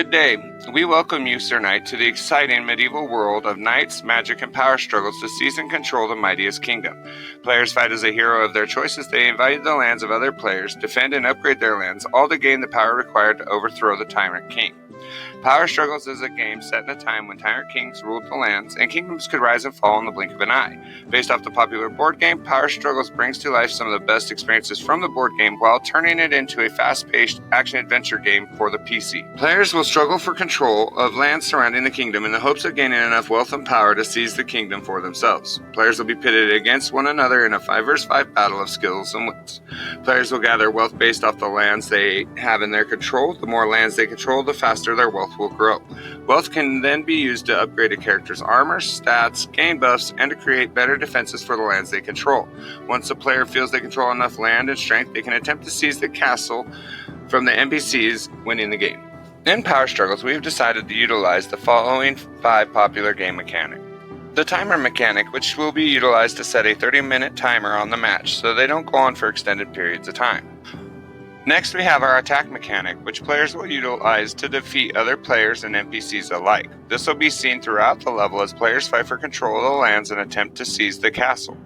Good day. We welcome you, Sir Knight, to the exciting medieval world of knights, magic, and power struggles to seize and control the mightiest kingdom. Players fight as a hero of their choices. They invade the lands of other players, defend and upgrade their lands, all to gain the power required to overthrow the tyrant king. Power Struggles is a game set in a time when tyrant kings ruled the lands, and kingdoms could rise and fall in the blink of an eye. Based off the popular board game, Power Struggles brings to life some of the best experiences from the board game while turning it into a fast-paced action-adventure game for the PC. Players will struggle for control of lands surrounding the kingdom in the hopes of gaining enough wealth and power to seize the kingdom for themselves. Players will be pitted against one another in a 5 vs 5 battle of skills and wits. Players will gather wealth based off the lands they have in their control. The more lands they control, the faster their wealth will grow. Wealth can then be used to upgrade a character's armor, stats, gain buffs, and to create better defenses for the lands they control. Once a player feels they control enough land and strength, they can attempt to seize the castle from the NPCs, winning the game. In Power Struggles, we have decided to utilize the following 5 popular game mechanics. The timer mechanic, which will be utilized to set a 30-minute timer on the match so they don't go on for extended periods of time. Next, we have our attack mechanic, which players will utilize to defeat other players and NPCs alike. This will be seen throughout the level as players fight for control of the lands and attempt to seize the castle.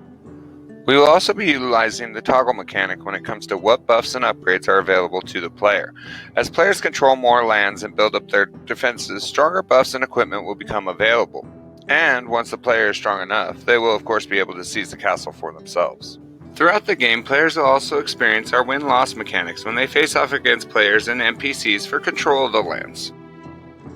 We will also be utilizing the toggle mechanic when it comes to what buffs and upgrades are available to the player. As players control more lands and build up their defenses, stronger buffs and equipment will become available. And once the player is strong enough, they will of course be able to seize the castle for themselves. Throughout the game, players will also experience our win-loss mechanics when they face off against players and NPCs for control of the lands.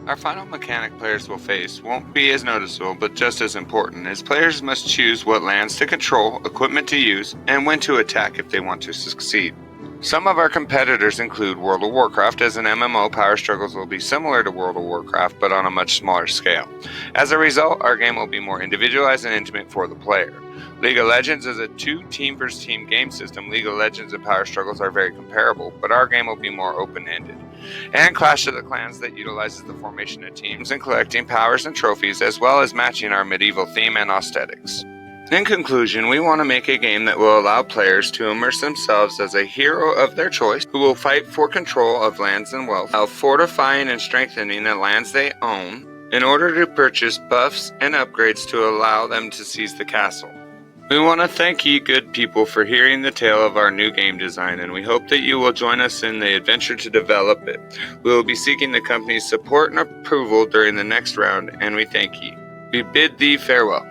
Our final mechanic players will face won't be as noticeable, but just as important, as players must choose what lands to control, equipment to use, and when to attack if they want to succeed. Some of our competitors include World of Warcraft. As an MMO, Power Struggles will be similar to World of Warcraft, but on a much smaller scale. As a result, our game will be more individualized and intimate for the player. League of Legends is a 2 team versus team game system. League of Legends and Power Struggles are very comparable, but our game will be more open-ended. And Clash of the Clans that utilizes the formation of teams and collecting powers and trophies, as well as matching our medieval theme and aesthetics. In conclusion, we want to make a game that will allow players to immerse themselves as a hero of their choice who will fight for control of lands and wealth, while fortifying and strengthening the lands they own in order to purchase buffs and upgrades to allow them to seize the castle. We want to thank ye good people for hearing the tale of our new game design, and we hope that you will join us in the adventure to develop it. We will be seeking the company's support and approval during the next round, and we thank ye. We bid thee farewell.